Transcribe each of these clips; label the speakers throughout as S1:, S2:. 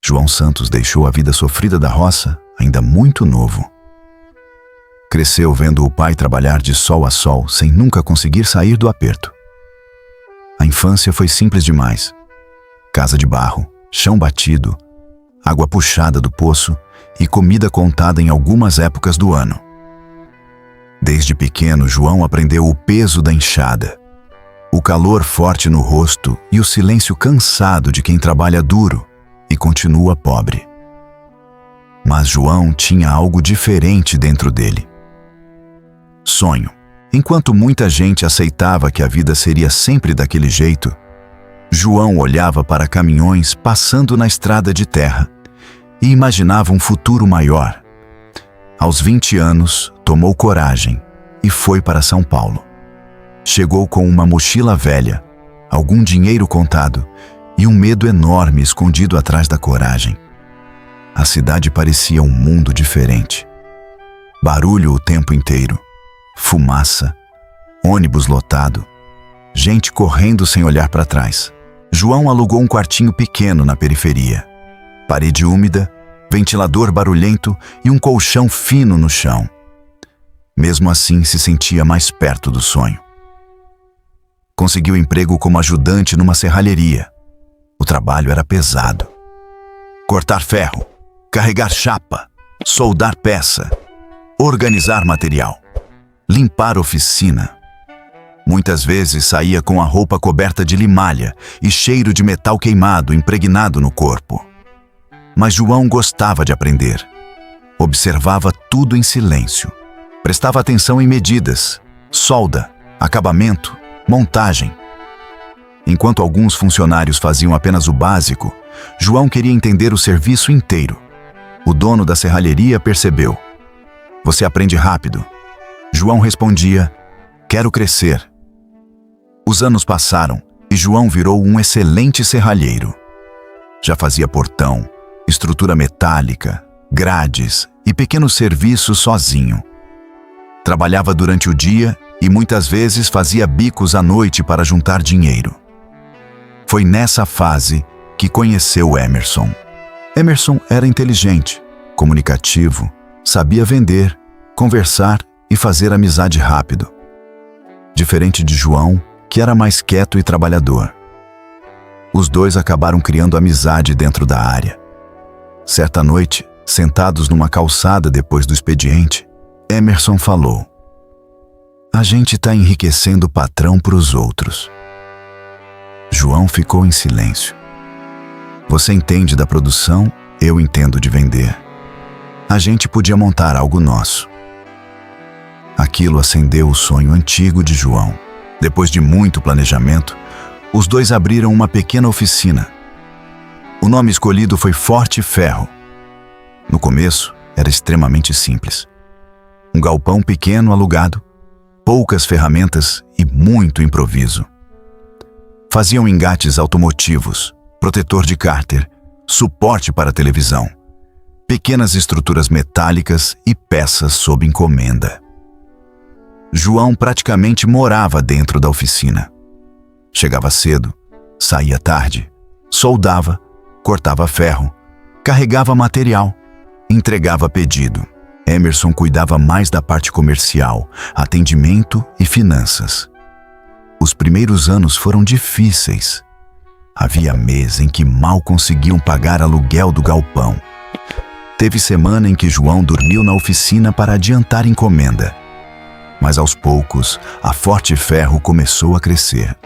S1: João Santos deixou a vida sofrida da roça ainda muito novo. Cresceu vendo o pai trabalhar de sol a sol sem nunca conseguir sair do aperto. A infância foi simples demais. Casa de barro, chão batido, água puxada do poço e comida contada em algumas épocas do ano. Desde pequeno, João aprendeu o peso da enxada, o calor forte no rosto e o silêncio cansado de quem trabalha duro e continua pobre. Mas João tinha algo diferente dentro dele. Sonho. Enquanto muita gente aceitava que a vida seria sempre daquele jeito, João olhava para caminhões passando na estrada de terra e imaginava um futuro maior. Aos 20 anos, tomou coragem e foi para São Paulo. Chegou com uma mochila velha, algum dinheiro contado e um medo enorme escondido atrás da coragem. A cidade parecia um mundo diferente. Barulho o tempo inteiro, fumaça, ônibus lotado, gente correndo sem olhar para trás. João alugou um quartinho pequeno na periferia. Parede úmida, ventilador barulhento e um colchão fino no chão. Mesmo assim, se sentia mais perto do sonho. Conseguiu emprego como ajudante numa serralheria. O trabalho era pesado. Cortar ferro, carregar chapa, soldar peça, organizar material, limpar oficina. Muitas vezes saía com a roupa coberta de limalha e cheiro de metal queimado impregnado no corpo. Mas João gostava de aprender. Observava tudo em silêncio. Prestava atenção em medidas, solda, acabamento, montagem. Enquanto alguns funcionários faziam apenas o básico, João queria entender o serviço inteiro. O dono da serralheria percebeu. Você aprende rápido. João respondia, quero crescer. Os anos passaram e João virou um excelente serralheiro. Já fazia portão, estrutura metálica, grades e pequenos serviços sozinho. Trabalhava durante o dia e muitas vezes fazia bicos à noite para juntar dinheiro. Foi nessa fase que conheceu Emerson. Emerson era inteligente, comunicativo, sabia vender, conversar e fazer amizade rápido. Diferente de João, que era mais quieto e trabalhador. Os dois acabaram criando amizade dentro da área. Certa noite, sentados numa calçada depois do expediente, Emerson falou: a gente está enriquecendo o patrão para os outros. João ficou em silêncio. Você entende da produção, eu entendo de vender. A gente podia montar algo nosso. Aquilo acendeu o sonho antigo de João. Depois de muito planejamento, os dois abriram uma pequena oficina. O nome escolhido foi Forte Ferro. No começo, era extremamente simples. Um galpão pequeno alugado, poucas ferramentas e muito improviso. Faziam engates automotivos, protetor de cárter, suporte para televisão, pequenas estruturas metálicas e peças sob encomenda. João praticamente morava dentro da oficina. Chegava cedo, saía tarde, soldava, cortava ferro, carregava material, entregava pedido. Emerson cuidava mais da parte comercial, atendimento e finanças. Os primeiros anos foram difíceis. Havia mês em que mal conseguiam pagar aluguel do galpão. Teve semana em que João dormiu na oficina para adiantar encomenda. Mas aos poucos, a Forte Ferro começou a crescer.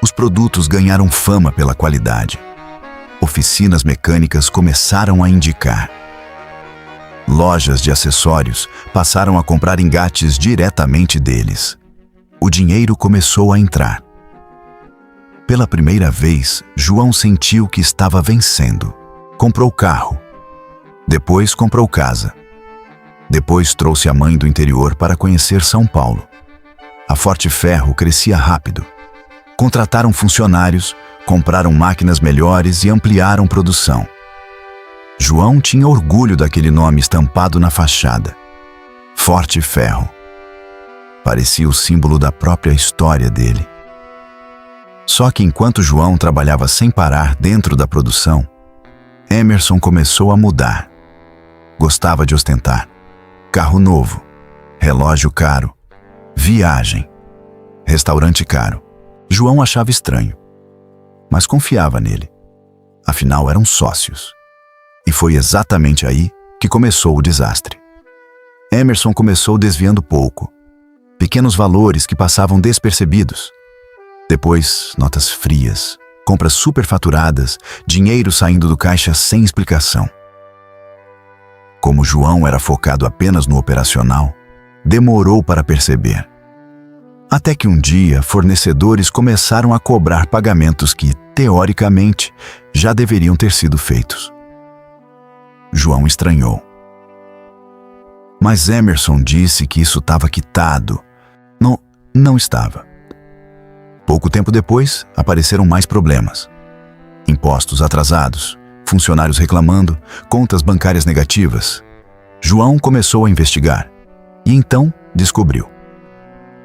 S1: Os produtos ganharam fama pela qualidade. Oficinas mecânicas começaram a indicar. Lojas de acessórios passaram a comprar engates diretamente deles. O dinheiro começou a entrar. Pela primeira vez, João sentiu que estava vencendo. Comprou carro. Depois comprou casa. Depois trouxe a mãe do interior para conhecer São Paulo. A Forte Ferro crescia rápido. Contrataram funcionários, compraram máquinas melhores e ampliaram produção. João tinha orgulho daquele nome estampado na fachada. Forte Ferro. Parecia o símbolo da própria história dele. Só que enquanto João trabalhava sem parar dentro da produção, Emerson começou a mudar. Gostava de ostentar. Carro novo, relógio caro, viagem, restaurante caro. João achava estranho, mas confiava nele. Afinal, eram sócios. E foi exatamente aí que começou o desastre. Emerson começou desviando pouco. Pequenos valores que passavam despercebidos. Depois, notas frias, compras superfaturadas, dinheiro saindo do caixa sem explicação. Como João era focado apenas no operacional, demorou para perceber. Até que um dia, fornecedores começaram a cobrar pagamentos que, teoricamente, já deveriam ter sido feitos. João estranhou. Mas Emerson disse que isso estava quitado. Não estava. Pouco tempo depois, apareceram mais problemas. Impostos atrasados, funcionários reclamando, contas bancárias negativas. João começou a investigar e então descobriu.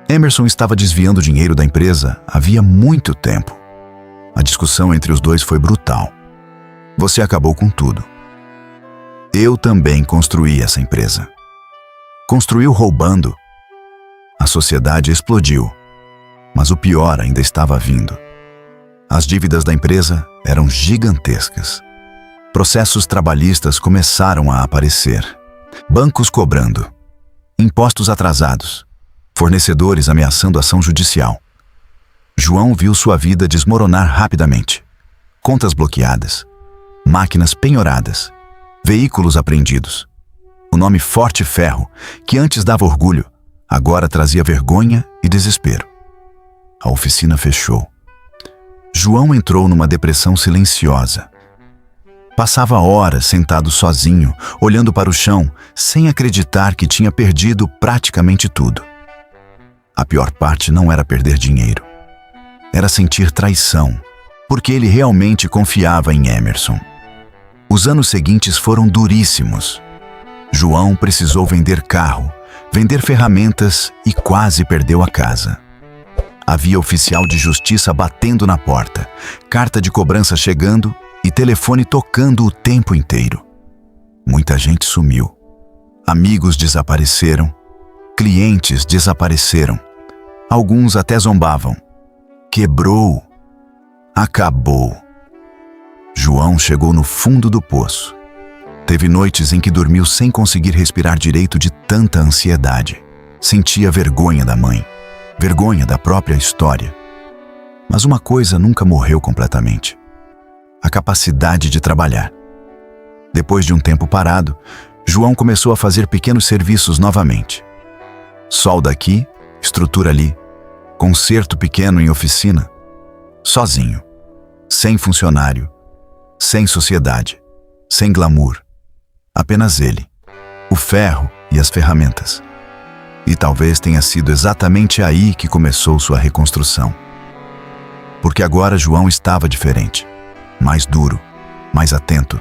S1: Emerson estava desviando dinheiro da empresa havia muito tempo. A discussão entre os dois foi brutal. Você acabou com tudo. Eu também construí essa empresa. Construiu roubando. A sociedade explodiu. Mas o pior ainda estava vindo. As dívidas da empresa eram gigantescas. Processos trabalhistas começaram a aparecer. Bancos cobrando. Impostos atrasados. Fornecedores ameaçando ação judicial. João viu sua vida desmoronar rapidamente. Contas bloqueadas. Máquinas penhoradas. Veículos apreendidos. O nome Forte Ferro, que antes dava orgulho, agora trazia vergonha e desespero. A oficina fechou. João entrou numa depressão silenciosa. Passava horas sentado sozinho, olhando para o chão, sem acreditar que tinha perdido praticamente tudo. A pior parte não era perder dinheiro. Era sentir traição, porque ele realmente confiava em Emerson. Os anos seguintes foram duríssimos. João precisou vender carro, vender ferramentas e quase perdeu a casa. Havia oficial de justiça batendo na porta, carta de cobrança chegando e telefone tocando o tempo inteiro. Muita gente sumiu. Amigos desapareceram. Clientes desapareceram. Alguns até zombavam. Quebrou. Acabou. João chegou no fundo do poço. Teve noites em que dormiu sem conseguir respirar direito de tanta ansiedade. Sentia vergonha da mãe, vergonha da própria história. Mas uma coisa nunca morreu completamente: a capacidade de trabalhar. Depois de um tempo parado, João começou a fazer pequenos serviços novamente. Solda aqui, estrutura ali, conserto pequeno em oficina. Sozinho, sem funcionário, sem sociedade, sem glamour. Apenas ele, o ferro e as ferramentas. E talvez tenha sido exatamente aí que começou sua reconstrução. Porque agora João estava diferente. Mais duro, mais atento,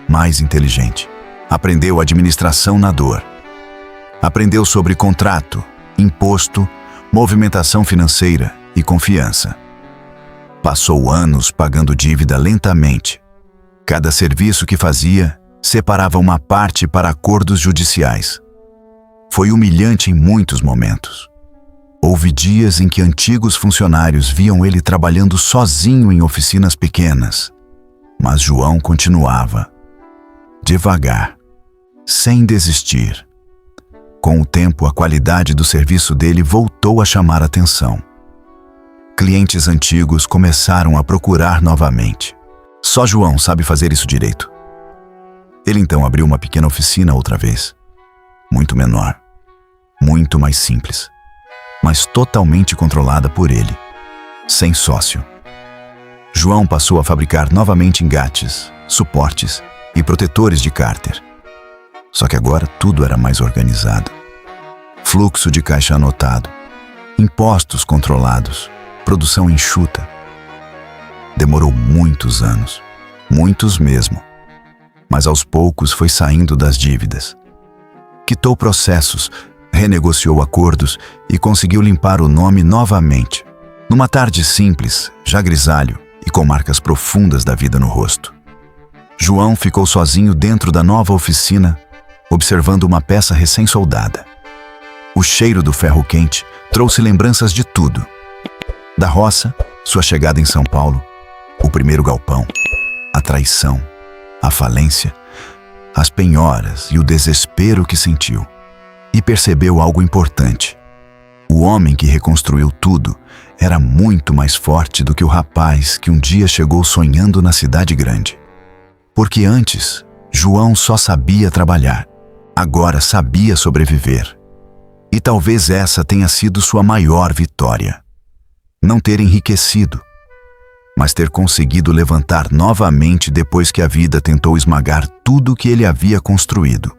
S1: mais inteligente. Aprendeu administração na dor. Aprendeu sobre contrato, imposto, movimentação financeira e confiança. Passou anos pagando dívida lentamente. Cada serviço que fazia separava uma parte para acordos judiciais. Foi humilhante em muitos momentos. Houve dias em que antigos funcionários viam ele trabalhando sozinho em oficinas pequenas. Mas João continuava. Devagar, sem desistir. Com o tempo, a qualidade do serviço dele voltou a chamar atenção. Clientes antigos começaram a procurar novamente. Só João sabe fazer isso direito. Ele então abriu uma pequena oficina outra vez. Muito menor, muito mais simples, mas totalmente controlada por ele, sem sócio. João passou a fabricar novamente engates, suportes e protetores de cárter. Só que agora tudo era mais organizado. Fluxo de caixa anotado, impostos controlados, produção enxuta. Demorou muitos anos, muitos mesmo. Mas aos poucos foi saindo das dívidas. Quitou processos, renegociou acordos e conseguiu limpar o nome novamente. Numa tarde simples, já grisalho e com marcas profundas da vida no rosto. João ficou sozinho dentro da nova oficina, observando uma peça recém-soldada. O cheiro do ferro quente trouxe lembranças de tudo. Da roça, sua chegada em São Paulo, o primeiro galpão, a traição, a falência, as penhoras e o desespero que sentiu. E percebeu algo importante. O homem que reconstruiu tudo era muito mais forte do que o rapaz que um dia chegou sonhando na cidade grande. Porque antes, João só sabia trabalhar, agora sabia sobreviver. E talvez essa tenha sido sua maior vitória. Não ter enriquecido, mas ter conseguido levantar novamente depois que a vida tentou esmagar tudo que ele havia construído.